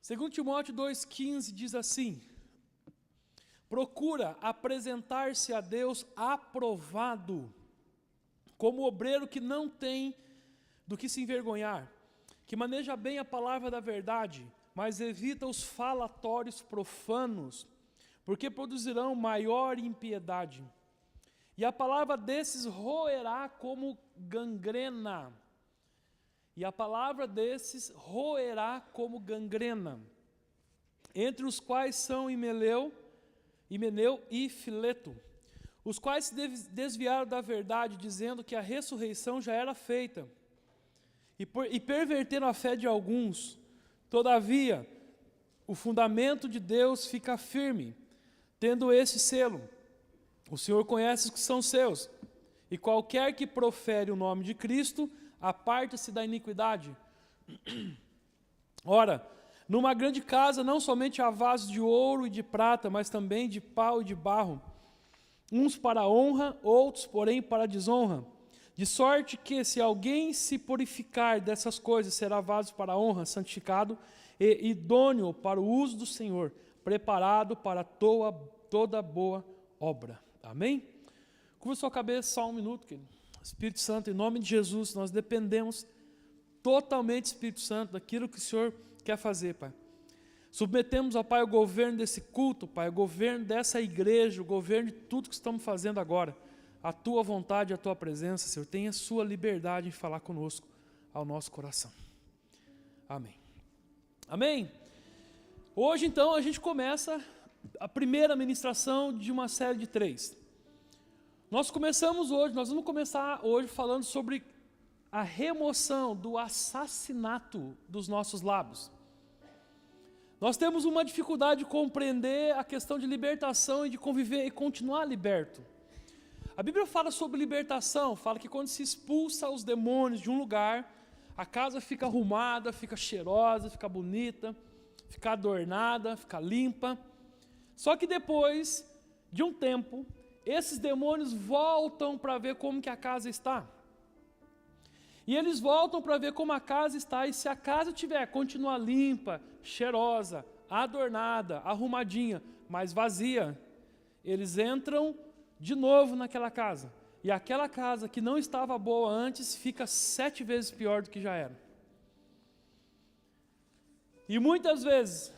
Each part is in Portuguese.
2 Timóteo 2,15 diz assim: procura apresentar-se a Deus aprovado, como obreiro que não tem do que se envergonhar, que maneja bem a palavra da verdade, mas evita os falatórios profanos, porque produzirão maior impiedade. E a palavra desses roerá como gangrena. E a palavra desses roerá como gangrena, entre os quais são Himeneu e Fileto, os quais se desviaram da verdade, dizendo que a ressurreição já era feita, e perverteram a fé de alguns. Todavia, o fundamento de Deus fica firme, tendo esse selo: o Senhor conhece os que são seus, e qualquer que profere o nome de Cristo, aparta-se da iniquidade. Ora, numa grande casa não somente há vasos de ouro e de prata, mas também de pau e de barro, uns para a honra, outros, porém, para a desonra. De sorte que, se alguém se purificar dessas coisas, será vaso para a honra, santificado e idôneo para o uso do Senhor, preparado para toda boa obra. Amém? Curva sua cabeça só um minuto, querido. Espírito Santo, em nome de Jesus, nós dependemos totalmente, Espírito Santo, daquilo que o Senhor quer fazer, Pai. Submetemos, ó Pai, o governo desse culto, Pai, o governo dessa igreja, o governo de tudo que estamos fazendo agora. A Tua vontade, a Tua presença, Senhor, tenha a Sua liberdade em falar conosco, ao nosso coração. Amém. Amém? Hoje, então, a gente começa a primeira ministração de uma série de 3. Nós vamos começar hoje falando sobre a remoção do assassinato dos nossos lábios. Nós temos uma dificuldade de compreender a questão de libertação e de conviver e continuar liberto. A Bíblia fala sobre libertação, fala que quando se expulsa os demônios de um lugar, a casa fica arrumada, fica cheirosa, fica bonita, fica adornada, fica limpa. Só que depois de um tempo, esses demônios voltam para ver como que a casa está. E eles voltam para ver como a casa está, e se a casa continuar limpa, cheirosa, adornada, arrumadinha, mas vazia, eles entram de novo naquela casa. E aquela casa que não estava boa antes, fica 7 vezes pior do que já era. E muitas vezes,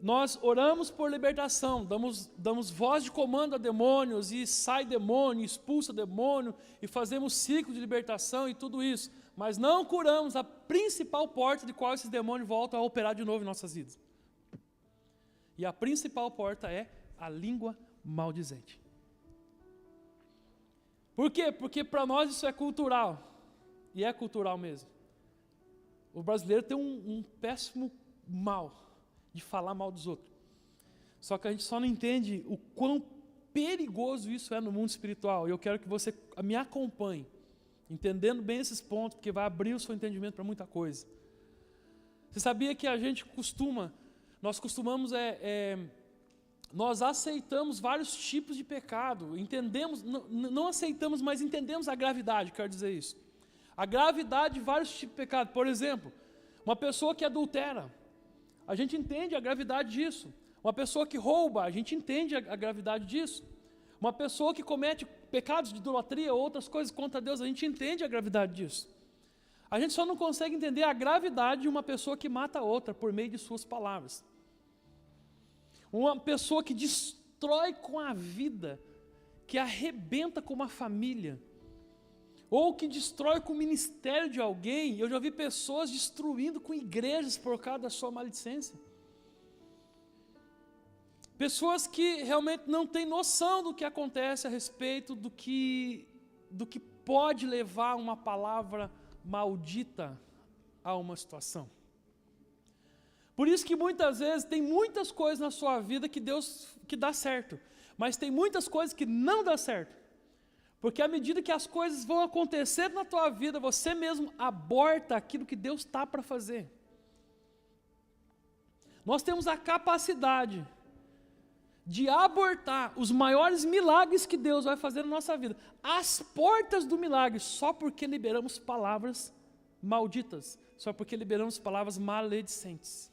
nós oramos por libertação, damos voz de comando a demônios, e sai demônio, expulsa demônio, e fazemos ciclo de libertação e tudo isso, mas não curamos a principal porta de qual esses demônios voltam a operar de novo em nossas vidas. E a principal porta é a língua maldizente. Por quê? Porque para nós isso é cultural, e é cultural mesmo. O brasileiro tem um péssimo mal de falar mal dos outros. Só que a gente só não entende o quão perigoso isso é no mundo espiritual. E eu quero que você me acompanhe, entendendo bem esses pontos, porque vai abrir o seu entendimento para muita coisa. Você sabia que nós aceitamos vários tipos de pecado, entendemos, não aceitamos, mas entendemos a gravidade, quero dizer isso. A gravidade de vários tipos de pecado. Por exemplo, uma pessoa que adultera, a gente entende a gravidade disso. Uma pessoa que rouba, a gente entende a gravidade disso. Uma pessoa que comete pecados de idolatria ou outras coisas contra Deus, a gente entende a gravidade disso. A gente só não consegue entender a gravidade de uma pessoa que mata a outra por meio de suas palavras. Uma pessoa que destrói com a vida, que arrebenta com uma família, ou que destrói com o ministério de alguém. Eu já vi pessoas destruindo com igrejas por causa da sua maledicência. Pessoas que realmente não têm noção do que acontece a respeito do que pode levar uma palavra maldita a uma situação. Por isso que muitas vezes tem muitas coisas na sua vida que dá certo, mas tem muitas coisas que não dá certo. Porque à medida que as coisas vão acontecer na tua vida, você mesmo aborta aquilo que Deus está para fazer. Nós temos a capacidade de abortar os maiores milagres que Deus vai fazer na nossa vida, às portas do milagre, só porque liberamos palavras malditas, só porque liberamos palavras maledicentes.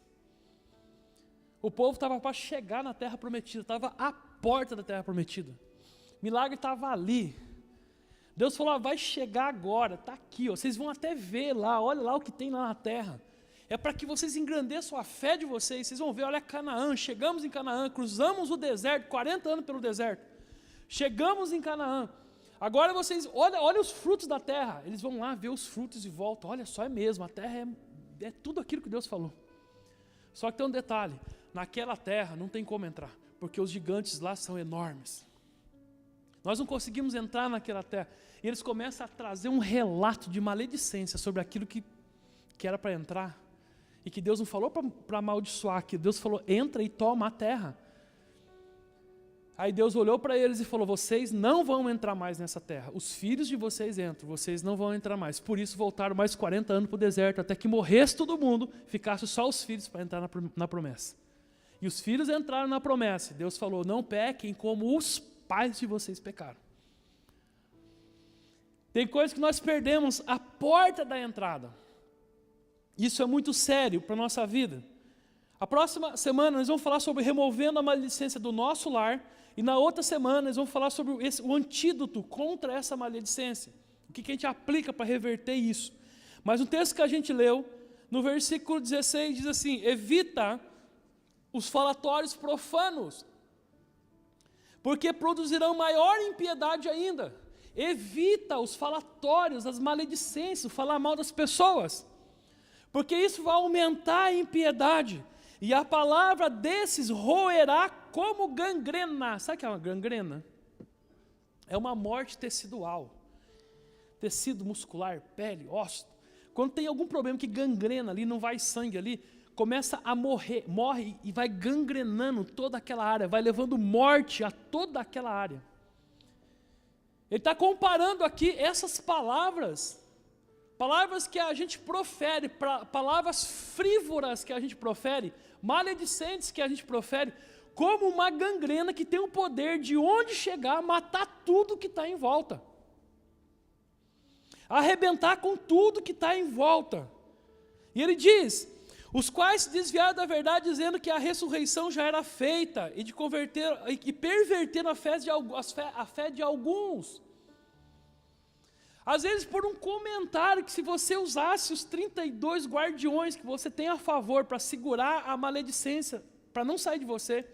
O povo estava para chegar na terra prometida, estava à porta da terra prometida. O milagre estava ali. Deus falou, vai chegar agora, está aqui, vocês vão até ver lá, olha lá o que tem lá na terra. É para que vocês engrandeçam a fé de vocês, vocês vão ver, olha Canaã, chegamos em Canaã, cruzamos o deserto, 40 anos pelo deserto. Chegamos em Canaã. Agora vocês, olha os frutos da terra. Eles vão lá ver os frutos e voltam. Olha só, é mesmo, a terra é tudo aquilo que Deus falou. Só que tem um detalhe, naquela terra não tem como entrar, porque os gigantes lá são enormes. Nós não conseguimos entrar naquela terra. E eles começam a trazer um relato de maledicência sobre aquilo que era para entrar. E que Deus não falou para amaldiçoar, que Deus falou, entra e toma a terra. Aí Deus olhou para eles e falou, vocês não vão entrar mais nessa terra. Os filhos de vocês entram, vocês não vão entrar mais. Por isso voltaram mais 40 anos para o deserto, até que morresse todo mundo, ficasse só os filhos para entrar na promessa. E os filhos entraram na promessa. Deus falou, não pequem como os pais de vocês pecaram. Tem coisas que nós perdemos a porta da entrada. Isso é muito sério para a nossa vida. A próxima semana nós vamos falar sobre removendo a maledicência do nosso lar. E na outra semana nós vamos falar sobre o antídoto contra essa maledicência. O que a gente aplica para reverter isso. Mas no texto que a gente leu, no versículo 16, diz assim, evita os falatórios profanos, porque produzirão maior impiedade ainda. Evita os falatórios, as maledicências, falar mal das pessoas, porque isso vai aumentar a impiedade, e a palavra desses roerá como gangrena. Sabe o que é uma gangrena? É uma morte tecidual, tecido muscular, pele, osso. Quando tem algum problema que gangrena ali, não vai sangue ali, começa a morre e vai gangrenando toda aquela área, vai levando morte a toda aquela área. Ele está comparando aqui essas palavras que a gente profere, palavras frívolas que a gente profere, maledicentes que a gente profere, como uma gangrena que tem o poder de onde chegar, matar tudo que está em volta. Arrebentar com tudo que está em volta. E ele diz, os quais se desviaram da verdade, dizendo que a ressurreição já era feita, e de converter e perverteram a fé de alguns. Às vezes por um comentário que se você usasse os 32 guardiões que você tem a favor para segurar a maledicência, para não sair de você,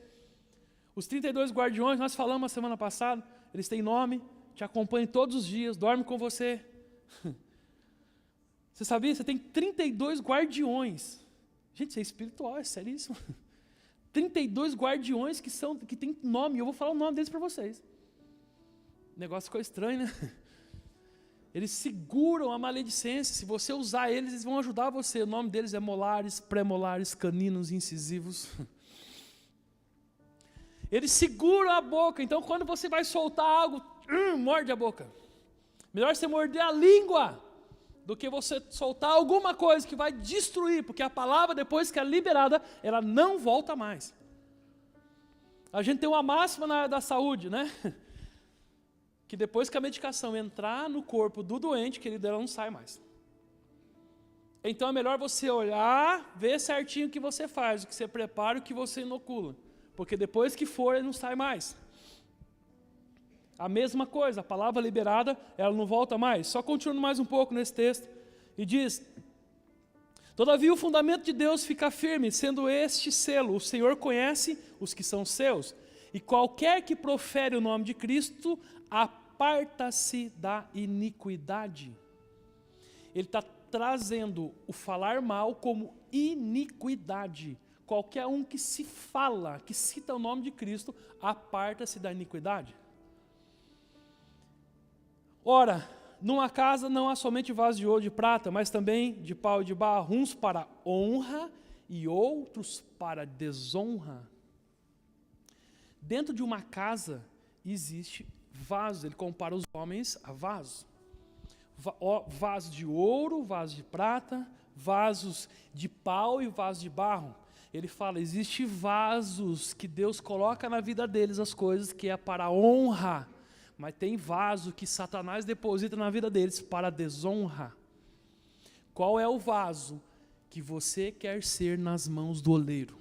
os 32 guardiões, nós falamos a semana passada, eles têm nome, te acompanham todos os dias, dormem com você. Você sabia? Você tem 32 guardiões. Gente, isso é espiritual, é seríssimo. 32 guardiões que têm nome, eu vou falar o nome deles para vocês. O negócio ficou estranho, né? Eles seguram a maledicência, se você usar eles, eles vão ajudar você. O nome deles é molares, pré-molares, caninos, incisivos. Eles seguram a boca, então quando você vai soltar algo, morde a boca. Melhor você morder a língua, do que você soltar alguma coisa que vai destruir, porque a palavra, depois que é liberada, ela não volta mais. A gente tem uma máxima na área da saúde, né? Que depois que a medicação entrar no corpo do doente, querido, ela não sai mais. Então é melhor você olhar, ver certinho o que você faz, o que você prepara, o que você inocula. Porque depois que for, ele não sai mais. A mesma coisa, a palavra liberada, ela não volta mais. Só continuando mais um pouco nesse texto. E diz, todavia o fundamento de Deus fica firme, sendo este selo, o Senhor conhece os que são seus. E qualquer que profere o nome de Cristo, aparta-se da iniquidade. Ele está trazendo o falar mal como iniquidade. Qualquer um que se fala, que cita o nome de Cristo, aparta-se da iniquidade. Ora, numa casa não há somente vasos de ouro e de prata, mas também de pau e de barro, uns para honra e outros para desonra. Dentro de uma casa existe vasos, ele compara os homens a vasos. Vasos de ouro, vasos de prata, vasos de pau e vasos de barro. Ele fala, existe vasos que Deus coloca na vida deles as coisas que é para honra, mas tem vaso que Satanás deposita na vida deles para desonra. Qual é o vaso que você quer ser nas mãos do oleiro?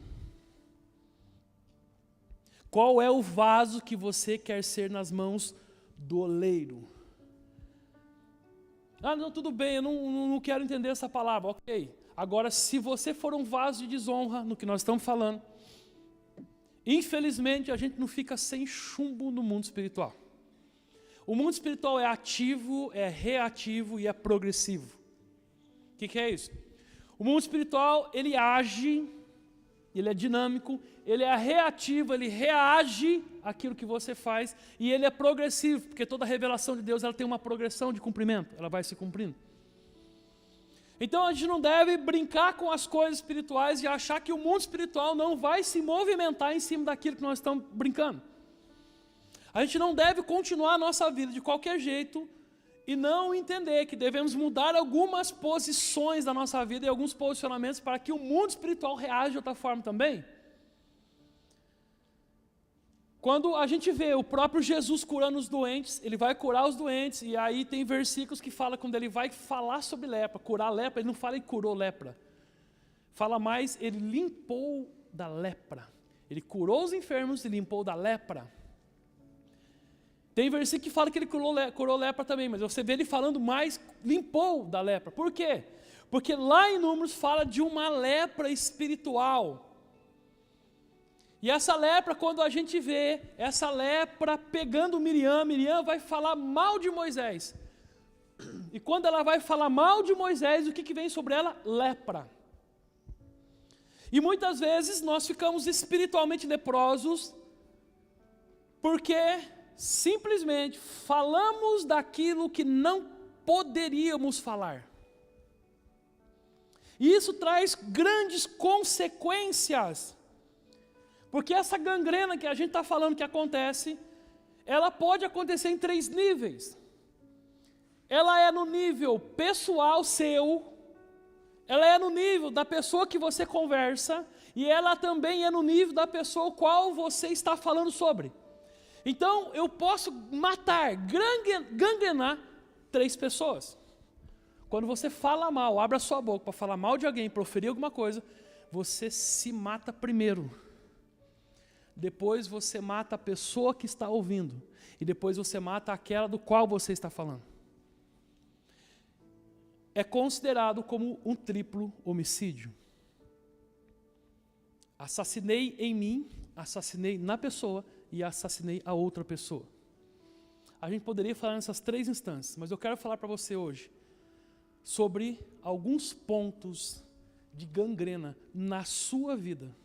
Qual é o vaso que você quer ser nas mãos do oleiro? Ah, não, tudo bem, eu não quero entender essa palavra. Ok. Agora, se você for um vaso de desonra, no que nós estamos falando, infelizmente a gente não fica sem chumbo no mundo espiritual. O mundo espiritual é ativo, é reativo e é progressivo. O que é isso? O mundo espiritual, ele age, ele é dinâmico, ele é reativo, ele reage àquilo que você faz, e ele é progressivo, porque toda revelação de Deus ela tem uma progressão de cumprimento, ela vai se cumprindo. Então a gente não deve brincar com as coisas espirituais e achar que o mundo espiritual não vai se movimentar em cima daquilo que nós estamos brincando. A gente não deve continuar a nossa vida de qualquer jeito e não entender que devemos mudar algumas posições da nossa vida e alguns posicionamentos para que o mundo espiritual reaja de outra forma também. Quando a gente vê o próprio Jesus curando os doentes, ele vai curar os doentes, e aí tem versículos que falam, quando ele vai falar sobre lepra, curar a lepra, ele não fala ele curou lepra. Fala mais, ele limpou da lepra. Ele curou os enfermos e limpou da lepra. Tem versículo que fala que ele curou lepra também, mas você vê ele falando mais, limpou da lepra. Por quê? Porque lá em Números fala de uma lepra espiritual. E essa lepra, quando a gente vê essa lepra pegando Miriam, Miriam vai falar mal de Moisés. E quando ela vai falar mal de Moisés, o que vem sobre ela? Lepra. E muitas vezes nós ficamos espiritualmente leprosos, porque simplesmente falamos daquilo que não poderíamos falar. E isso traz grandes consequências. Porque essa gangrena que a gente está falando que acontece, ela pode acontecer em 3 níveis. Ela é no nível pessoal seu, ela é no nível da pessoa que você conversa, e ela também é no nível da pessoa qual você está falando sobre. Então, eu posso matar, gangrenar 3 pessoas. Quando você fala mal, abre a sua boca para falar mal de alguém, proferir alguma coisa, você se mata primeiro. Depois você mata a pessoa que está ouvindo. E depois você mata aquela do qual você está falando. É considerado como um triplo homicídio. Assassinei em mim, assassinei na pessoa e assassinei a outra pessoa. A gente poderia falar nessas 3 instâncias, mas eu quero falar para você hoje sobre alguns pontos de gangrena na sua vida.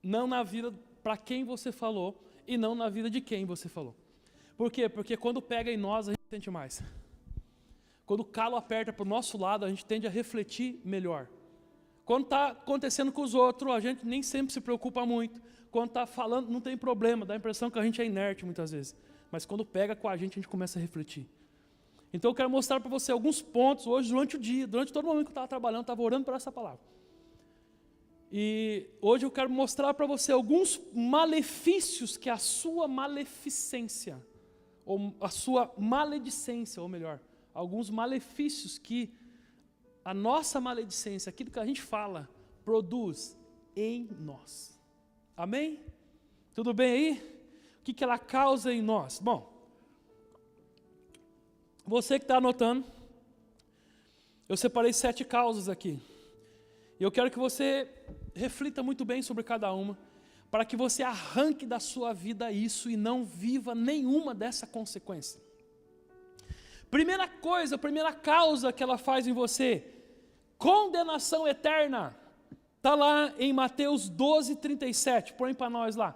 Não na vida para quem você falou e não na vida de quem você falou. Por quê? Porque quando pega em nós, a gente sente mais. Quando o calo aperta para o nosso lado, a gente tende a refletir melhor. Quando está acontecendo com os outros, a gente nem sempre se preocupa muito. Quando está falando, não tem problema, dá a impressão que a gente é inerte muitas vezes. Mas quando pega com a gente começa a refletir. Então eu quero mostrar para você alguns pontos hoje, durante o dia, durante todo o momento que eu estava trabalhando, estava orando por essa palavra. E hoje eu quero mostrar para você alguns malefícios que a sua maleficência, ou a sua maledicência, ou melhor, alguns malefícios que a nossa maledicência, aquilo que a gente fala, produz em nós. Amém? Tudo bem aí? O que ela causa em nós? Bom, você que está anotando, eu separei 7 causas aqui. E eu quero que você reflita muito bem sobre cada uma, para que você arranque da sua vida isso e não viva nenhuma dessa consequência. Primeira coisa, primeira causa que ela faz em você, condenação eterna. Está lá em Mateus 12:37, põe para nós lá.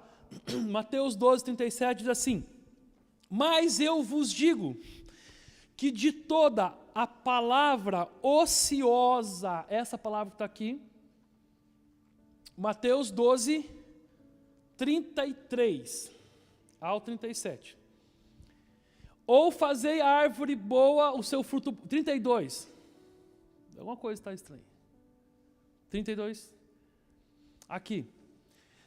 Mateus 12:37 diz assim: mas eu vos digo que de toda a palavra ociosa, essa palavra que está aqui, Mateus 12:33 ao 37. Ou fazei a árvore boa o seu fruto. 32. Alguma coisa está estranha. 32. Aqui.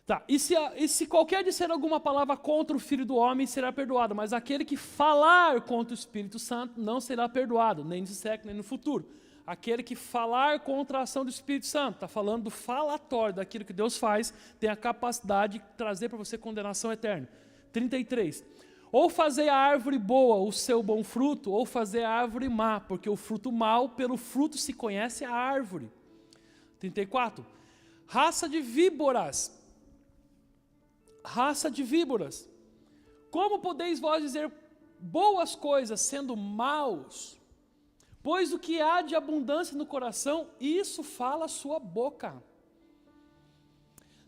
Tá. E se qualquer disser alguma palavra contra o Filho do Homem, será perdoado. Mas aquele que falar contra o Espírito Santo não será perdoado, nem nesse século, nem no futuro. aquele que falar contra a ação do Espírito Santo, está falando do falatório, daquilo que Deus faz, tem a capacidade de trazer para você condenação eterna. 33. Ou fazer a árvore boa o seu bom fruto, ou fazer a árvore má, porque o fruto mau, pelo fruto se conhece a árvore. 34. Raça de víboras. Raça de víboras. Como podeis vós dizer boas coisas sendo maus? Pois o que há de abundância no coração, isso fala a sua boca.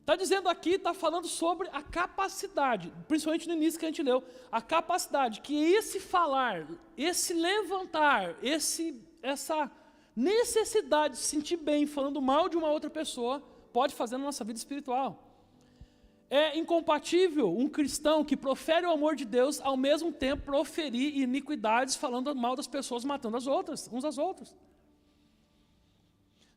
Está dizendo aqui, está falando sobre a capacidade, principalmente no início que a gente leu, a capacidade que esse falar, esse levantar, essa necessidade de se sentir bem falando mal de uma outra pessoa, pode fazer na nossa vida espiritual. É incompatível um cristão que profere o amor de Deus, ao mesmo tempo proferir iniquidades, falando mal das pessoas, matando as outras, uns às outras.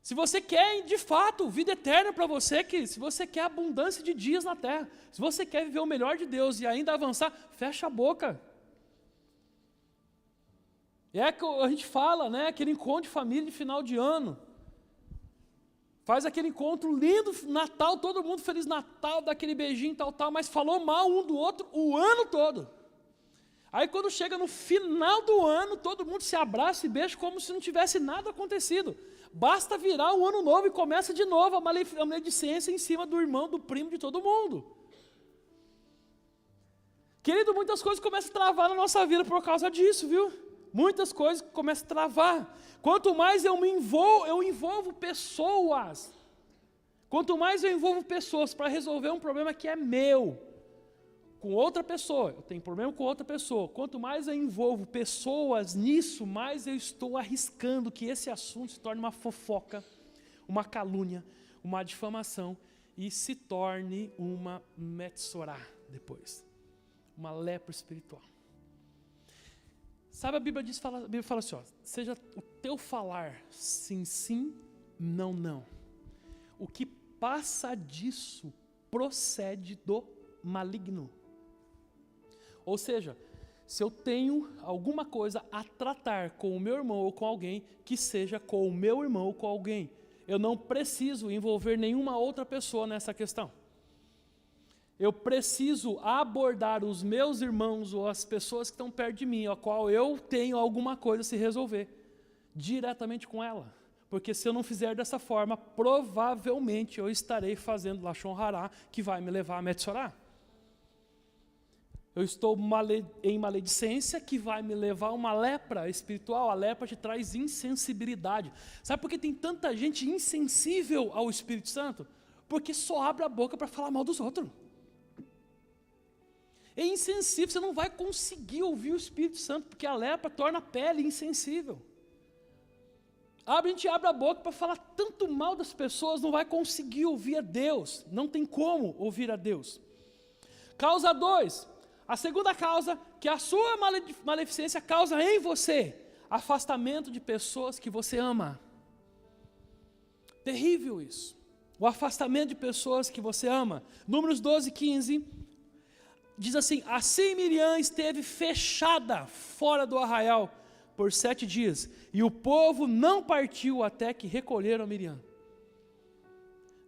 Se você quer, de fato, vida eterna para você, se você quer abundância de dias na terra, se você quer viver o melhor de Deus e ainda avançar, fecha a boca. É que a gente fala, né, aquele encontro de família de final de ano. Faz aquele encontro lindo, Natal, todo mundo Feliz Natal, dá aquele beijinho, tal, mas falou mal um do outro o ano todo. Aí quando chega no final do ano, todo mundo se abraça e beija como se não tivesse nada acontecido. Basta virar o ano novo e começa de novo a maledicência em cima do irmão, do primo, de todo mundo. Querido, muitas coisas começam a travar na nossa vida por causa disso, viu? Muitas coisas começam a travar. Quanto mais eu envolvo pessoas. Quanto mais eu envolvo pessoas para resolver um problema que é meu, com outra pessoa, eu tenho problema com outra pessoa, quanto mais eu envolvo pessoas nisso, mais eu estou arriscando que esse assunto se torne uma fofoca, uma calúnia, uma difamação e se torne uma metsorá depois, uma lepra espiritual. Sabe, a Bíblia fala assim, ó, seja o teu falar sim, sim, não, não. O que passa disso procede do maligno. Ou seja, se eu tenho alguma coisa a tratar com o meu irmão ou com alguém, que seja com o meu irmão ou com alguém. Eu não preciso envolver nenhuma outra pessoa nessa questão. Eu preciso abordar os meus irmãos ou as pessoas que estão perto de mim, a qual eu tenho alguma coisa a se resolver, diretamente com ela. Porque se eu não fizer dessa forma, provavelmente eu estarei fazendo Lashon Hará, que vai me levar a Metsorá. Eu estou em maledicência, que vai me levar a uma lepra espiritual. A lepra te traz insensibilidade. Sabe por que tem tanta gente insensível ao Espírito Santo? Porque só abre a boca para falar mal dos outros. É insensível, você não vai conseguir ouvir o Espírito Santo, porque a lepra torna a pele insensível. A gente abre a boca para falar tanto mal das pessoas, não vai conseguir ouvir a Deus. Não tem como ouvir a Deus. Causa 2. A segunda causa, que a sua maleficência causa em você, afastamento de pessoas que você ama. Terrível isso. O afastamento de pessoas que você ama. Números 12, 15, diz assim: assim Miriam esteve fechada fora do arraial por 7 dias, e o povo não partiu até que recolheram Miriam.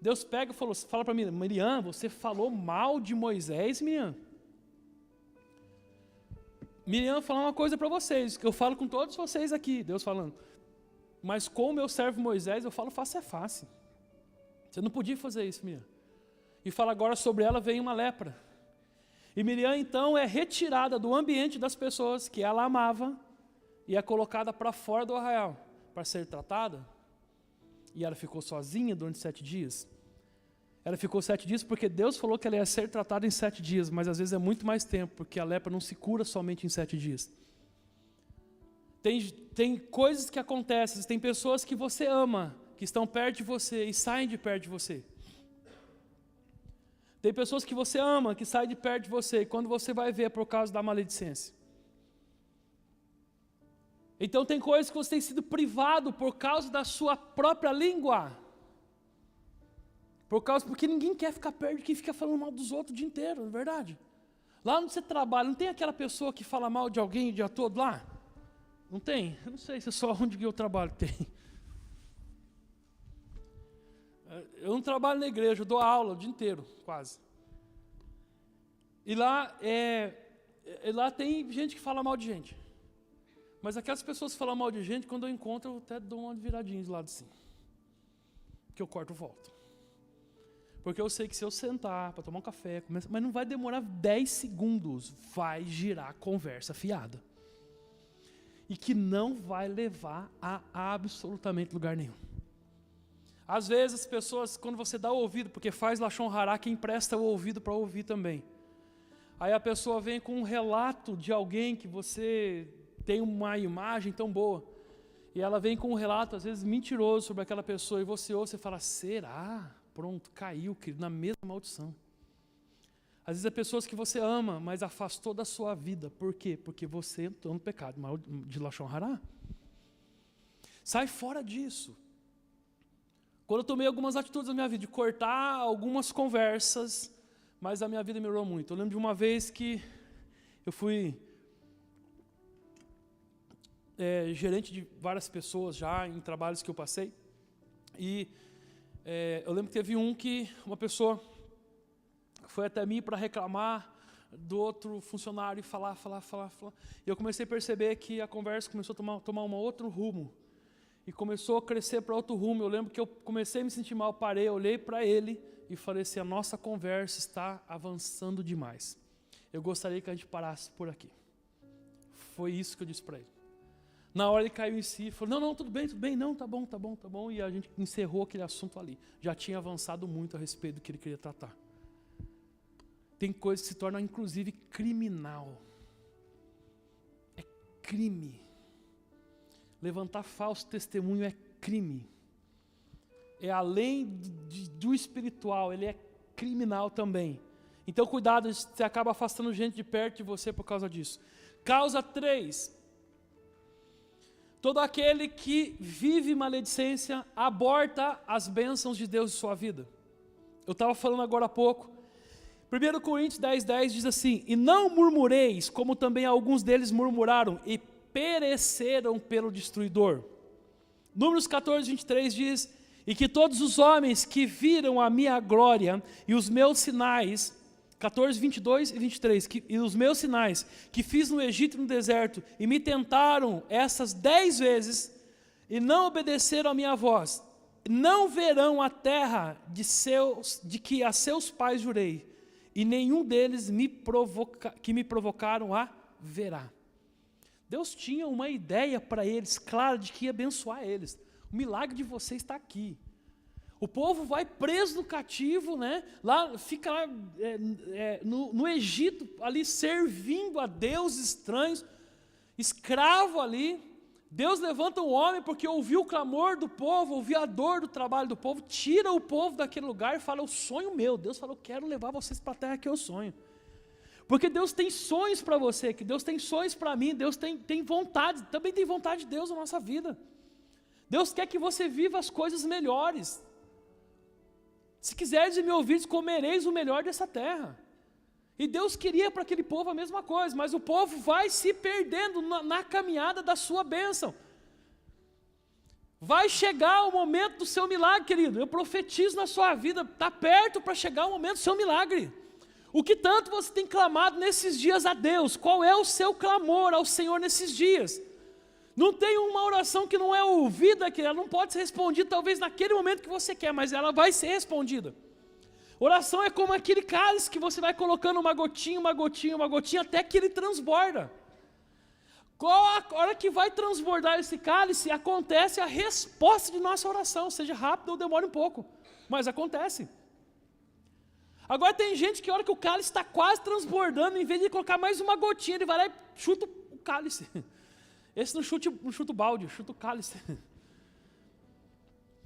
Deus pega e fala para Miriam: Miriam, você falou mal de Moisés, Miriam. Miriam, vou falar uma coisa para vocês, que eu falo com todos vocês aqui, Deus falando. Mas com o meu servo Moisés, eu falo face a face. Você não podia fazer isso, Miriam. E fala agora sobre ela veio uma lepra. E Miriam, então, é retirada do ambiente das pessoas que ela amava e é colocada para fora do arraial para ser tratada. E ela ficou sozinha durante 7 dias. Ela ficou 7 dias porque Deus falou que ela ia ser tratada em 7 dias, mas às vezes é muito mais tempo, porque a lepra não se cura somente em 7 dias. Tem coisas que acontecem, tem pessoas que você ama, que estão perto de você e saem de perto de você. Tem pessoas que você ama, que saem de perto de você, e quando você vai ver é por causa da maledicência. Então tem coisas que você tem sido privado por causa da sua própria língua. Porque ninguém quer ficar perto de quem fica falando mal dos outros o dia inteiro, não é verdade? Lá onde você trabalha, não tem aquela pessoa que fala mal de alguém o dia todo lá? Não tem? Eu não sei se é só onde eu trabalho tem. Eu não trabalho na igreja, eu dou aula o dia inteiro, quase. E lá tem gente que fala mal de gente. Mas aquelas pessoas que falam mal de gente, quando eu encontro, eu até dou uma viradinha de lado assim. Que eu corto e volto. Porque eu sei que se eu sentar para tomar um café, mas não vai demorar 10 segundos, vai girar conversa fiada. E que não vai levar a absolutamente lugar nenhum. Às vezes as pessoas, quando você dá o ouvido, porque faz Lashon Hará, quem empresta o ouvido para ouvir também. Aí a pessoa vem com um relato de alguém que você tem uma imagem tão boa. E ela vem com um relato, às vezes, mentiroso sobre aquela pessoa. E você ouve e fala, será? Pronto, caiu, querido, na mesma maldição. Às vezes é pessoas que você ama, mas afastou da sua vida. Por quê? Porque você entrou no pecado de Lashon Hará. Sai fora disso. Quando eu tomei algumas atitudes na minha vida, de cortar algumas conversas, mas a minha vida melhorou muito. Eu lembro de uma vez que eu fui gerente de várias pessoas já, em trabalhos que eu passei. E eu lembro que teve uma pessoa foi até mim para reclamar do outro funcionário e falar. E eu comecei a perceber que a conversa começou a tomar um outro rumo. E começou a crescer para outro rumo. Eu lembro que eu comecei a me sentir mal, parei, olhei para ele e falei assim, a nossa conversa está avançando demais. Eu gostaria que a gente parasse por aqui. Foi isso que eu disse para ele. Na hora ele caiu em si e falou, não, tudo bem, não, tá bom. E a gente encerrou aquele assunto ali. Já tinha avançado muito a respeito do que ele queria tratar. Tem coisas que se tornam, inclusive, criminal. É crime. Levantar falso testemunho é crime. É além do espiritual, ele é criminal também. Então, cuidado, você acaba afastando gente de perto de você por causa disso. Causa 3. Todo aquele que vive maledicência aborta as bênçãos de Deus em sua vida. Eu estava falando agora há pouco. 1 Coríntios 10:10 diz assim, e não murmureis, como também alguns deles murmuraram, e pereceram pelo destruidor. Números 14:23 diz, e que todos os homens que viram a minha glória e os meus sinais, 14:22 e 23, e os meus sinais que fiz no Egito e no deserto, e me tentaram essas 10 vezes, e não obedeceram a minha voz, não verão a terra de que a seus pais jurei, e nenhum deles que me provocaram a verá. Deus tinha uma ideia para eles, clara, de que ia abençoar eles. O milagre de você está aqui. O povo vai preso no cativo, né? Fica lá no Egito, ali servindo a deuses estranhos, escravo ali. Deus levanta um homem porque ouviu o clamor do povo, ouviu a dor do trabalho do povo, tira o povo daquele lugar e fala, o sonho meu. Deus falou, quero levar vocês para a terra que eu sonho. Porque Deus tem sonhos para você, que Deus tem sonhos para mim, Deus tem vontade, também tem vontade de Deus na nossa vida. Deus quer que você viva as coisas melhores. Se quiseres me ouvir, comereis o melhor dessa terra. E Deus queria para aquele povo a mesma coisa, mas o povo vai se perdendo na caminhada da sua bênção. Vai chegar o momento do seu milagre, querido. Eu profetizo na sua vida, está perto para chegar o momento do seu milagre. O que tanto você tem clamado nesses dias a Deus? Qual é o seu clamor ao Senhor nesses dias? Não tem uma oração que não é ouvida, que ela não pode ser respondida talvez naquele momento que você quer, mas ela vai ser respondida. Oração é como aquele cálice que você vai colocando uma gotinha, até que ele transborda. Qual a hora que vai transbordar esse cálice, acontece a resposta de nossa oração, seja rápido ou demore um pouco, mas acontece. Agora tem gente que a hora que o cálice está quase transbordando, em vez de colocar mais uma gotinha, ele vai lá e chuta o cálice. Esse não chuta o balde, chuta o cálice.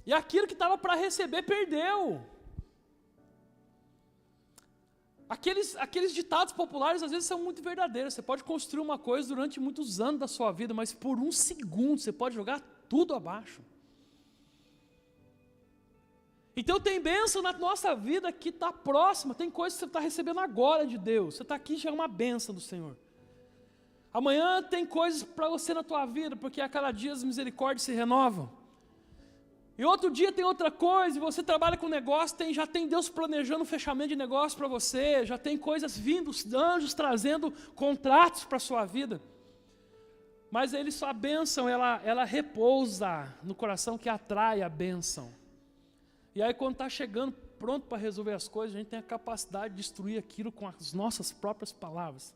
E aquilo que estava para receber, perdeu. Aqueles ditados populares, às vezes, são muito verdadeiros. Você pode construir uma coisa durante muitos anos da sua vida, mas por um segundo você pode jogar tudo abaixo. Então tem bênção na nossa vida que está próxima, tem coisas que você está recebendo agora de Deus. Você está aqui e já é uma bênção do Senhor. Amanhã tem coisas para você na tua vida, porque a cada dia as misericórdias se renovam. E outro dia tem outra coisa, e você trabalha com negócio, já tem Deus planejando um fechamento de negócio para você, já tem coisas vindo, os anjos trazendo contratos para a sua vida. Mas a bênção, ela repousa no coração que atrai a bênção. E aí quando está chegando, pronto para resolver as coisas, a gente tem a capacidade de destruir aquilo com as nossas próprias palavras.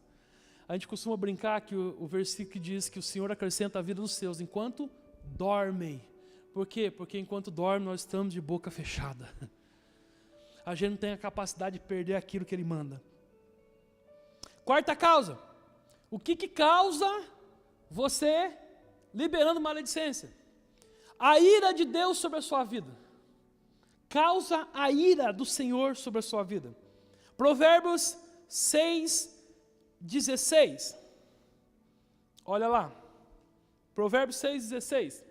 A gente costuma brincar que o versículo que diz que o Senhor acrescenta a vida dos seus enquanto dormem. Por quê? Porque enquanto dorme nós estamos de boca fechada. A gente não tem a capacidade de perder aquilo que Ele manda. Quarta causa. O que causa você liberando maledicência? A ira de Deus sobre a sua vida. Causa a ira do Senhor sobre a sua vida. Provérbios 6:16. Olha lá. Provérbios 6:16.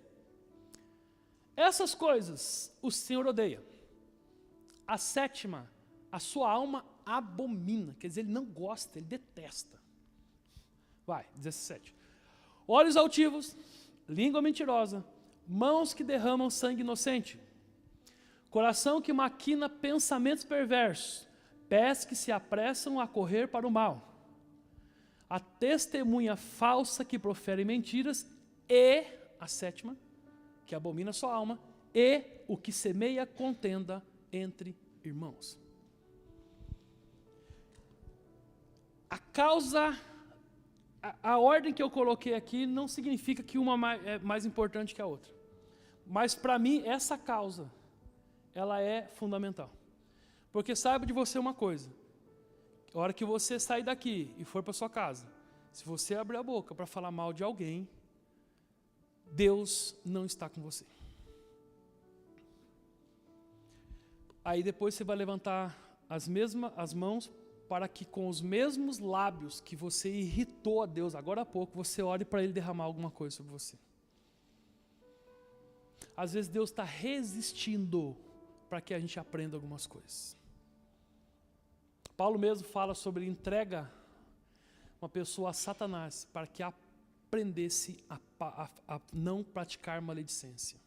Essas coisas o Senhor odeia. A sétima, a sua alma abomina. Quer dizer, Ele não gosta, Ele detesta. Vai, 17. Olhos altivos, língua mentirosa, mãos que derramam sangue inocente, coração que maquina pensamentos perversos, pés que se apressam a correr para o mal, a testemunha falsa que profere mentiras e, a sétima, que abomina a sua alma, e o que semeia contenda entre irmãos. A causa, a ordem que eu coloquei aqui não significa que uma é mais importante que a outra. Mas para mim, essa causa, ela é fundamental. Porque saiba de você uma coisa, a hora que você sair daqui e for para sua casa, se você abrir a boca para falar mal de alguém, Deus não está com você. Aí depois você vai levantar as mãos para que com os mesmos lábios que você irritou a Deus agora há pouco, você ore para Ele derramar alguma coisa sobre você. Às vezes Deus está resistindo para que a gente aprenda algumas coisas. Paulo mesmo fala sobre entrega uma pessoa a Satanás para que aprendesse a não praticar maledicência.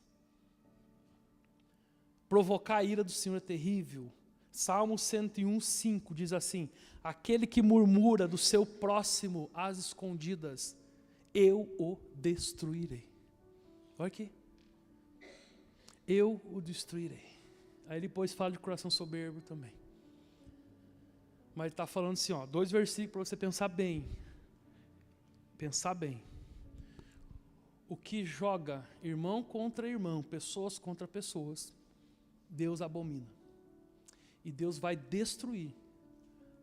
Provocar a ira do Senhor é terrível. Salmo 101:5 diz assim: aquele que murmura do seu próximo às escondidas, eu o destruirei. Olha aqui. Eu o destruirei. Aí ele depois fala de coração soberbo também. Mas ele está falando assim, 2 versículos para você pensar bem. Pensar bem. O que joga irmão contra irmão, pessoas contra pessoas, Deus abomina. E Deus vai destruir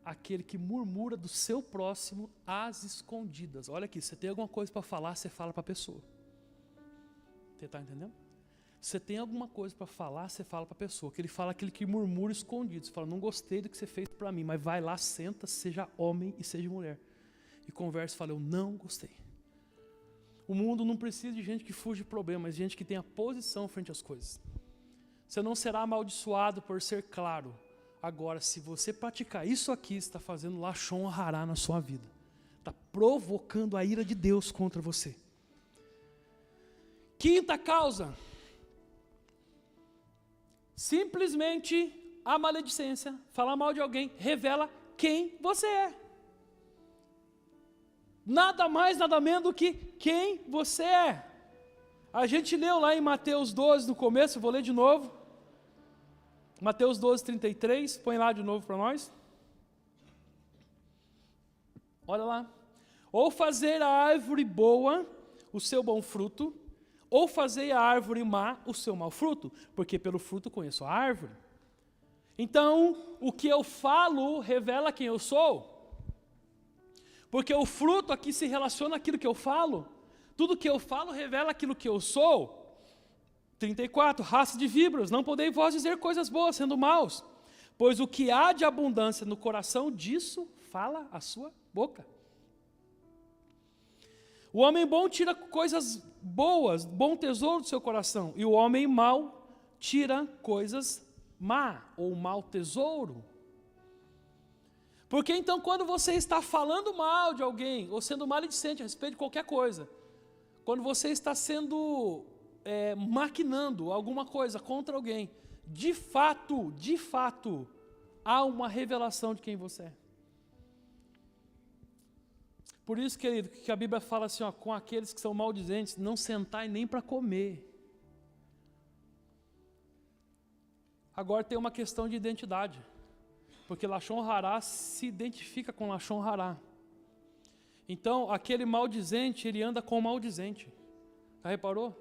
aquele que murmura do seu próximo às escondidas. Olha aqui, você tem alguma coisa para falar, você fala para a pessoa. Você está entendendo? Você tem alguma coisa para falar, você fala para a pessoa. Que ele fala aquele que murmura escondido. Você fala, não gostei do que você fez para mim, mas vai lá, senta, seja homem e seja mulher. E conversa e fala, eu não gostei. O mundo não precisa de gente que fuge de problemas, mas de gente que tenha posição frente às coisas. Você não será amaldiçoado por ser claro. Agora, se você praticar isso aqui, você está fazendo lachon hará na sua vida. Está provocando a ira de Deus contra você. Quinta causa. Simplesmente a maledicência, falar mal de alguém, revela quem você é. Nada mais, nada menos do que quem você é. A gente leu lá em Mateus 12 no começo, eu vou ler de novo. Mateus 12:33, põe lá de novo para nós. Olha lá. Ou fazer a árvore boa o seu bom fruto, ou fazer a árvore má o seu mau fruto, porque pelo fruto conheço a árvore. Então, o que eu falo revela quem eu sou. Porque o fruto aqui se relaciona àquilo que eu falo. Tudo que eu falo revela aquilo que eu sou. 34, raça de víboras, não podeis vós dizer coisas boas, sendo maus. Pois o que há de abundância no coração, disso fala a sua boca. O homem bom tira coisas boas, bom tesouro do seu coração. E o homem mau tira coisas má, ou mau tesouro. Porque então quando você está falando mal de alguém, ou sendo maledicente a respeito de qualquer coisa, quando você está sendo maquinando alguma coisa contra alguém, de fato, há uma revelação de quem você é. Por isso, querido, que a Bíblia fala assim, ó, com aqueles que são maldizentes, não sentai nem para comer. Agora tem uma questão de identidade, porque Lashon Hará se identifica com Lashon Hará. Então, aquele maldizente, ele anda com o maldizente. Já reparou?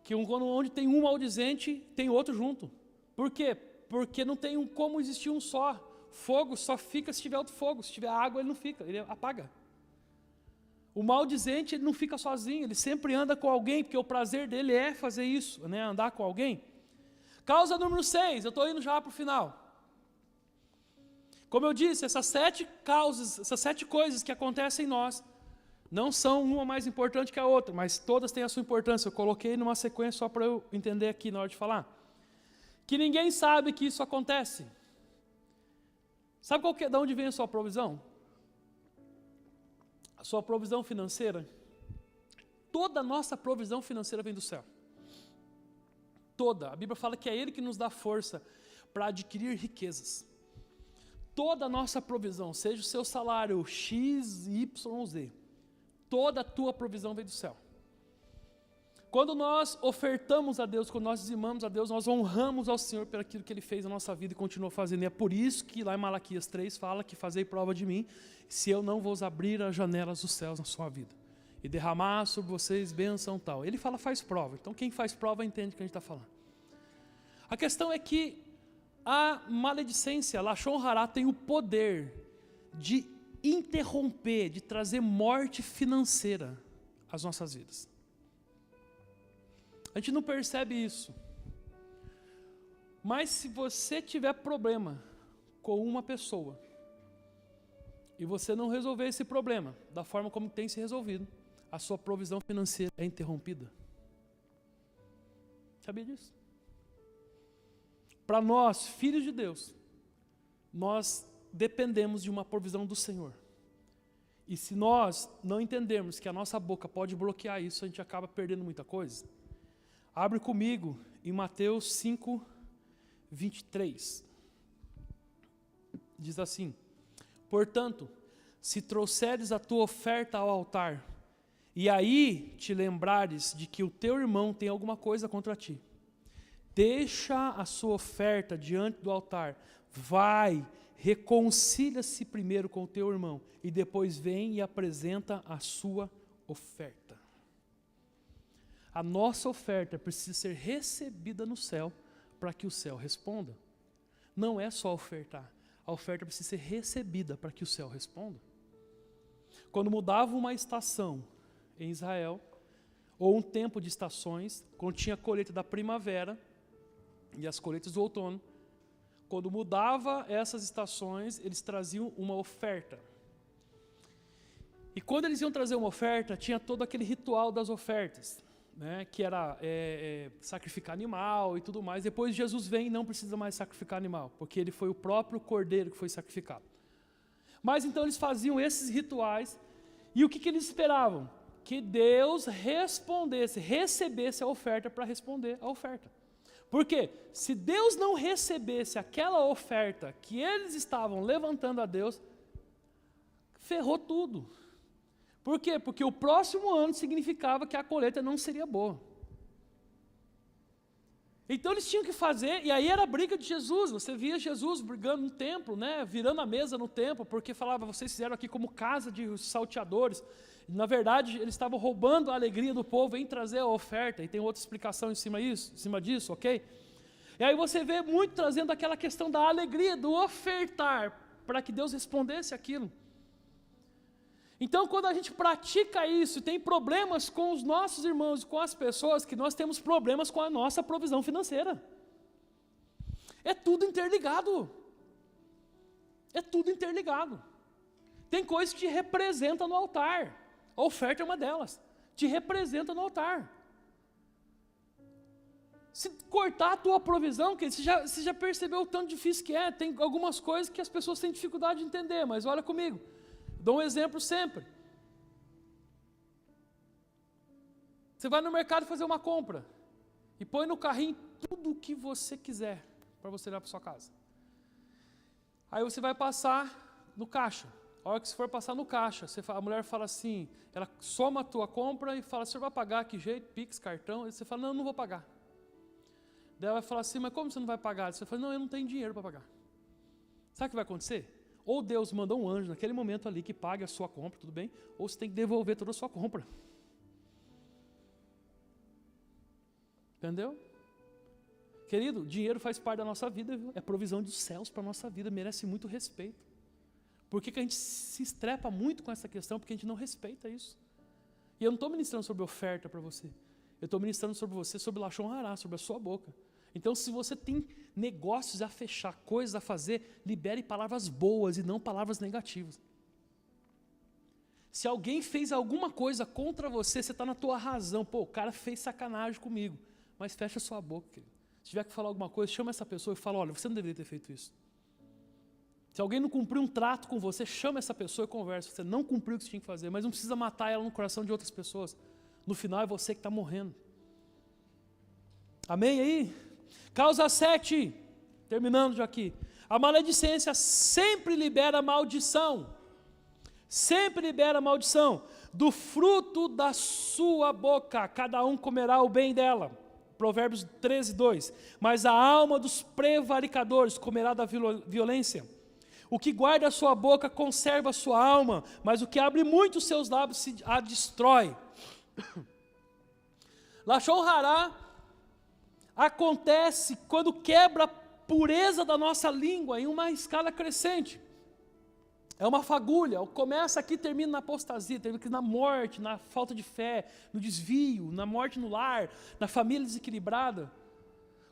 Que onde tem um maldizente, tem outro junto. Por quê? Porque não tem como existir um só. Fogo só fica se tiver outro fogo. Se tiver água, ele não fica, ele apaga. O maldizente, ele não fica sozinho, ele sempre anda com alguém, porque o prazer dele é fazer isso, né? Andar com alguém. Causa número 6, eu estou indo já para o final. Como eu disse, essas 7 causas, essas 7 coisas que acontecem em nós, não são uma mais importante que a outra, mas todas têm a sua importância. Eu coloquei numa sequência só para eu entender aqui na hora de falar. Que ninguém sabe que isso acontece. Sabe de onde vem a sua provisão? A sua provisão financeira, toda a nossa provisão financeira vem do céu. Toda. A Bíblia fala que é Ele que nos dá força para adquirir riquezas. Toda a nossa provisão, seja o seu salário X, Y, Z, toda a tua provisão vem do céu. Quando nós ofertamos a Deus, quando nós dizimamos a Deus, nós honramos ao Senhor por aquilo que Ele fez na nossa vida e continua fazendo. E é por isso que lá em Malaquias 3 fala que fazei prova de mim, se eu não vos abrir as janelas dos céus na sua vida e derramar sobre vocês bênção tal. Ele fala faz prova, então quem faz prova entende o que a gente está falando. A questão é que a maledicência, Lashon Hará, tem o poder de interromper, de trazer morte financeira às nossas vidas. A gente não percebe isso. Mas se você tiver problema com uma pessoa e você não resolver esse problema da forma como tem se resolvido, a sua provisão financeira é interrompida. Sabia disso? Para nós, filhos de Deus, nós dependemos de uma provisão do Senhor. E se nós não entendermos que a nossa boca pode bloquear isso, a gente acaba perdendo muita coisa. Abre comigo em Mateus 5, 23. Diz assim: portanto, se trouxeres a tua oferta ao altar, e aí te lembrares de que o teu irmão tem alguma coisa contra ti, deixa a sua oferta diante do altar, vai, reconcilia-se primeiro com o teu irmão, e depois vem e apresenta a sua oferta. A nossa oferta precisa ser recebida no céu para que o céu responda. Não é só ofertar, a oferta precisa ser recebida para que o céu responda. Quando mudava uma estação em Israel, ou um tempo de estações, quando tinha a colheita da primavera e as colheitas do outono, quando mudava essas estações, eles traziam uma oferta. E quando eles iam trazer uma oferta, tinha todo aquele ritual das ofertas, né, que era sacrificar animal e tudo mais. Depois Jesus vem e não precisa mais sacrificar animal, porque ele foi o próprio cordeiro que foi sacrificado. Mas então eles faziam esses rituais, e o que eles esperavam? Que Deus respondesse, recebesse a oferta para responder a oferta. Por quê? Se Deus não recebesse aquela oferta que eles estavam levantando a Deus, ferrou tudo. Por quê? Porque o próximo ano significava que a colheita não seria boa. Então eles tinham que fazer, e aí era a briga de Jesus. Você via Jesus brigando no templo, né, virando a mesa no templo, porque falava, vocês fizeram aqui como casa de salteadores. Na verdade, eles estavam roubando a alegria do povo em trazer a oferta, e tem outra explicação em cima disso, ok? E aí você vê muito trazendo aquela questão da alegria, do ofertar, para que Deus respondesse aquilo. Então, quando a gente pratica isso, tem problemas com os nossos irmãos, com as pessoas, que nós temos problemas com a nossa provisão financeira. É tudo interligado. É tudo interligado. Tem coisas que te representam no altar. A oferta é uma delas. Te representa no altar. Se cortar a tua provisão, você já percebeu o tanto difícil que é. Tem algumas coisas que as pessoas têm dificuldade de entender, mas olha comigo. Dou um exemplo sempre. Você vai no mercado fazer uma compra e põe no carrinho tudo o que você quiser para você levar para sua casa. Aí você vai passar no caixa. A hora que você for passar no caixa, a mulher fala assim, ela soma a tua compra e fala, o senhor vai pagar que jeito? Pix, cartão? E você fala, não vou pagar. Daí ela vai falar assim, mas como você não vai pagar? Você fala, não, eu não tenho dinheiro para pagar. Sabe o que vai acontecer? Ou Deus mandou um anjo naquele momento ali que pague a sua compra, tudo bem? Ou você tem que devolver toda a sua compra. Entendeu? Querido, dinheiro faz parte da nossa vida, viu? É provisão dos céus para a nossa vida, merece muito respeito. Por que a gente se estrepa muito com essa questão? Porque a gente não respeita isso. E eu não estou ministrando sobre oferta para você. Eu estou ministrando sobre você, sobre Lashon Hará, sobre a sua boca. Então, se você tem negócios a fechar, coisas a fazer, libere palavras boas e não palavras negativas. Se alguém fez alguma coisa contra você, você está na tua razão. Pô, o cara fez sacanagem comigo. Mas fecha sua boca, querido. Se tiver que falar alguma coisa, chama essa pessoa e fala, olha, você não deveria ter feito isso. Se alguém não cumpriu um trato com você, chama essa pessoa e conversa. Você não cumpriu o que você tinha que fazer, mas não precisa matar ela no coração de outras pessoas. No final é você que está morrendo. Amém aí? Causa 7, terminando já aqui. A maledicência sempre libera maldição. Sempre libera maldição. Do fruto da sua boca, cada um comerá o bem dela. Provérbios 13, 2. Mas a alma dos prevaricadores comerá da violência. O que guarda a sua boca conserva a sua alma, mas o que abre muito os seus lábios a destrói. Lashon Hará acontece quando quebra a pureza da nossa língua em uma escala crescente. É uma fagulha, começa aqui e termina na apostasia, termina aqui na morte, na falta de fé, no desvio, na morte no lar, na família desequilibrada.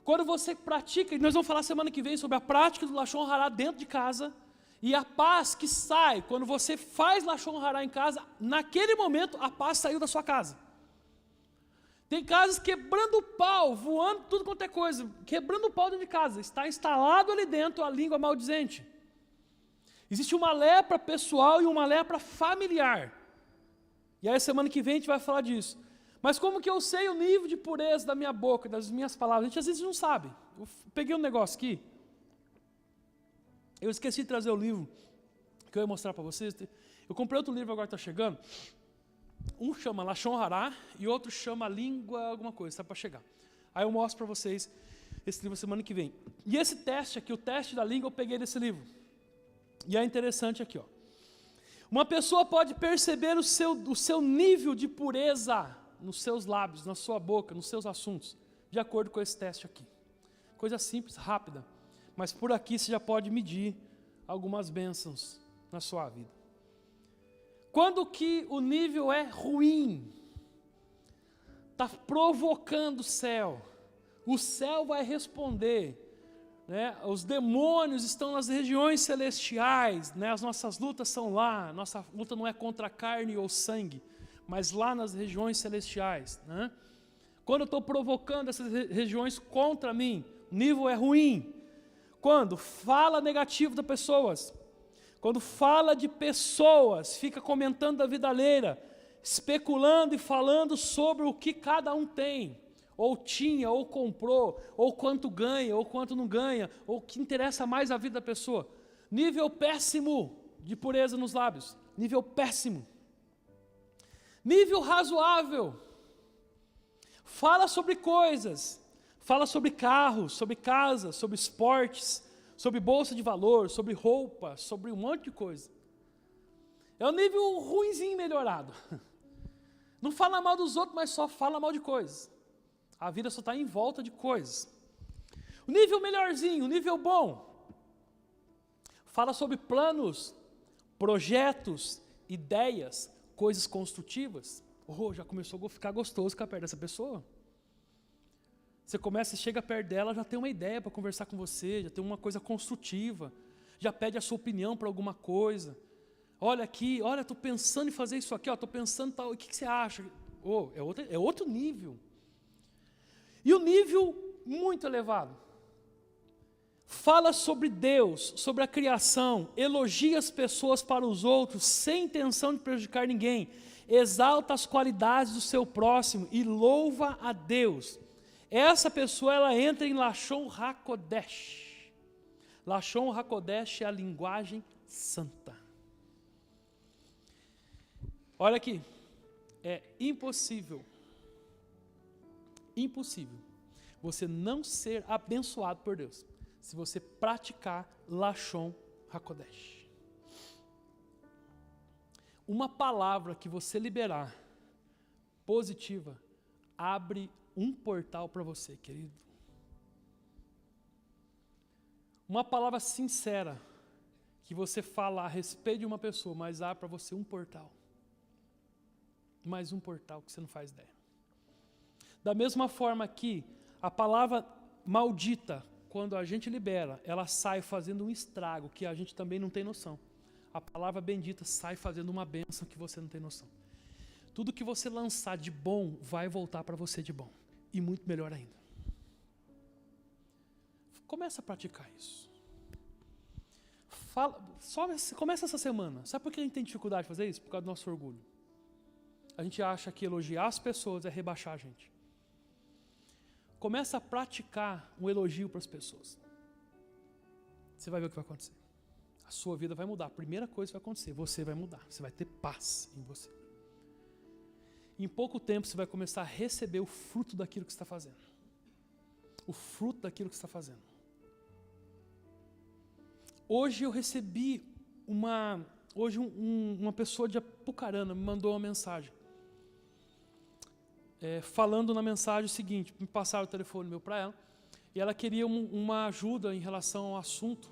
Quando você pratica, e nós vamos falar semana que vem sobre a prática do Lashon Hará dentro de casa, e a paz que sai, quando você faz Lashon Hará em casa, naquele momento a paz saiu da sua casa. Tem casas quebrando o pau, voando tudo quanto é coisa, quebrando o pau dentro de casa, está instalado ali dentro a língua maldizente. Existe uma lepra pessoal e uma lepra familiar. E aí semana que vem a gente vai falar disso. Mas como que eu sei o nível de pureza da minha boca, das minhas palavras? A gente às vezes não sabe. Eu peguei um negócio aqui. Eu esqueci de trazer o livro que eu ia mostrar para vocês. Eu comprei outro livro agora que está chegando. Um chama Lashon Hará e outro chama Língua alguma coisa, está para chegar. Aí eu mostro para vocês esse livro semana que vem. E esse teste aqui, o teste da língua, eu peguei desse livro. E é interessante aqui, ó. Uma pessoa pode perceber o seu nível de pureza nos seus lábios, na sua boca, nos seus assuntos, de acordo com esse teste aqui. Coisa simples, rápida, mas por aqui você já pode medir algumas bênçãos na sua vida. Quando que o nível é ruim, está provocando o céu vai responder. Né? Os demônios estão nas regiões celestiais, né? As nossas lutas são lá, nossa luta não é contra carne ou sangue, mas lá nas regiões celestiais. Né? Quando eu estou provocando essas regiões contra mim, o nível é ruim. Quando fala negativo das pessoas, quando fala de pessoas, fica comentando da vida alheia, especulando e falando sobre o que cada um tem, ou tinha, ou comprou, ou quanto ganha, ou quanto não ganha, ou o que interessa mais a vida da pessoa. Nível péssimo de pureza nos lábios. Nível péssimo. Nível razoável. Fala sobre coisas. Fala sobre carros, sobre casas, sobre esportes, sobre bolsa de valor, sobre roupa, sobre um monte de coisa. É um nível ruinzinho melhorado. Não fala mal dos outros, mas só fala mal de coisas. A vida só está em volta de coisas. O nível melhorzinho, o nível bom. Fala sobre planos, projetos, ideias, coisas construtivas. Oh, já começou a ficar gostoso ficar perto dessa pessoa. Você começa, chega perto dela, já tem uma ideia para conversar com você, já tem uma coisa construtiva, já pede a sua opinião para alguma coisa. Olha aqui, olha, estou pensando em fazer isso aqui, estou pensando tal, o que você acha? Oh, é outro nível. E o nível muito elevado. Fala sobre Deus, sobre a criação, elogia as pessoas para os outros, sem intenção de prejudicar ninguém, exalta as qualidades do seu próximo e louva a Deus. Essa pessoa, ela entra em Lashon HaKodesh. Lashon HaKodesh é a linguagem santa. Olha aqui, é impossível você não ser abençoado por Deus se você praticar Lashon HaKodesh. Uma palavra que você liberar positiva abre um portal para você, querido. Uma palavra sincera que você fala a respeito de uma pessoa, mas abre para você um portal. Mais um portal que você não faz ideia. Da mesma forma que a palavra maldita, quando a gente libera, ela sai fazendo um estrago que a gente também não tem noção. A palavra bendita sai fazendo uma bênção que você não tem noção. Tudo que você lançar de bom vai voltar para você de bom. E muito melhor ainda. Começa a praticar isso. Começa essa semana. Sabe por que a gente tem dificuldade de fazer isso? Por causa do nosso orgulho. A gente acha que elogiar as pessoas é rebaixar a gente. Começa a praticar um elogio para as pessoas. Você vai ver o que vai acontecer. A sua vida vai mudar. A primeira coisa que vai acontecer, você vai mudar. Você vai ter paz em você. Em pouco tempo você vai começar a receber o fruto daquilo que você está fazendo. O fruto daquilo que você está fazendo. Hoje eu recebi uma pessoa de Apucarana me mandou uma mensagem. Falando na mensagem o seguinte, me passaram o telefone meu para ela, e ela queria uma ajuda em relação ao assunto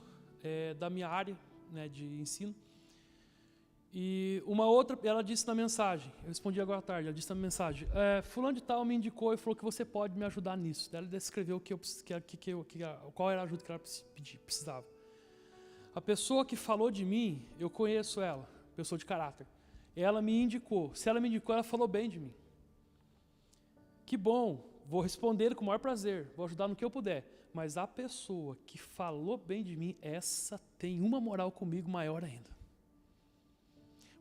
da minha área, né, de ensino. E uma outra, ela disse na mensagem, eu respondi agora à tarde, ela disse na mensagem, fulano de tal me indicou e falou que você pode me ajudar nisso. Ela descreveu qual era a ajuda que ela precisava. A pessoa que falou de mim, eu conheço ela, pessoa de caráter. Ela me indicou. Se ela me indicou, ela falou bem de mim. Que bom, vou responder com o maior prazer, vou ajudar no que eu puder. Mas a pessoa que falou bem de mim, essa tem uma moral comigo maior ainda.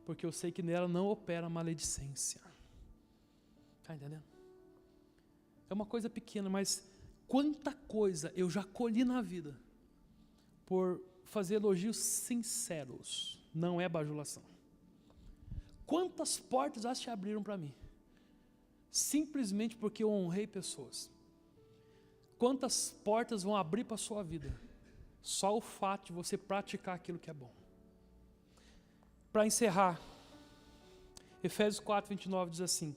Porque eu sei que nela não opera maledicência. Está entendendo? É uma coisa pequena, mas quanta coisa eu já colhi na vida por fazer elogios sinceros. Não é bajulação. Quantas portas já se abriram para mim? Simplesmente porque eu honrei pessoas. Quantas portas vão abrir para a sua vida? Só o fato de você praticar aquilo que é bom. Para encerrar, Efésios 4:29 diz assim: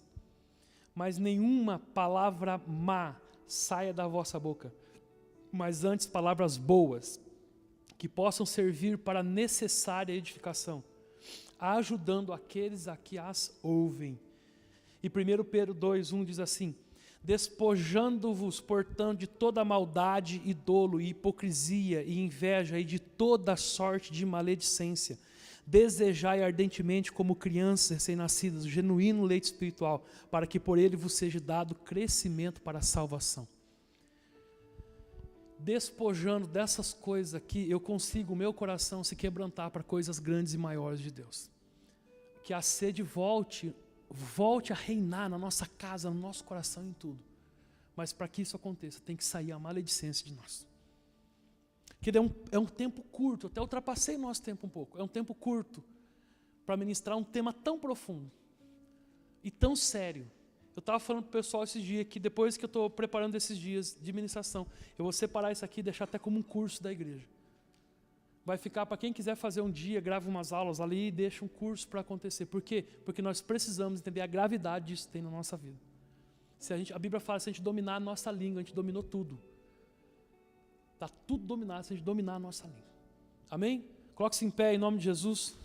mas nenhuma palavra má saia da vossa boca, mas antes palavras boas, que possam servir para a necessária edificação, ajudando aqueles a que as ouvem. E 1 Pedro 2:1 diz assim: despojando-vos, portanto, de toda maldade e dolo, e hipocrisia, e inveja, e de toda sorte de maledicência, desejai ardentemente como crianças recém-nascidas, o genuíno leite espiritual, para que por ele vos seja dado crescimento para a salvação. Despojando dessas coisas aqui, eu consigo o meu coração se quebrantar para coisas grandes e maiores de Deus. Que a sede volte a reinar na nossa casa, no nosso coração, em tudo. Mas para que isso aconteça, tem que sair a maledicência de nós. Porque é um tempo curto, até ultrapassei nosso tempo um pouco, é um tempo curto para ministrar um tema tão profundo e tão sério. Eu estava falando para o pessoal esses dias que depois que eu estou preparando esses dias de ministração, eu vou separar isso aqui e deixar até como um curso da igreja. Vai ficar para quem quiser fazer um dia, grava umas aulas ali e deixa um curso para acontecer. Por quê? Porque nós precisamos entender a gravidade disso que tem na nossa vida. A Bíblia fala, se a gente dominar a nossa língua, a gente dominou tudo. Está tudo dominado se a gente dominar a nossa língua. Amém? Coloque-se em pé em nome de Jesus.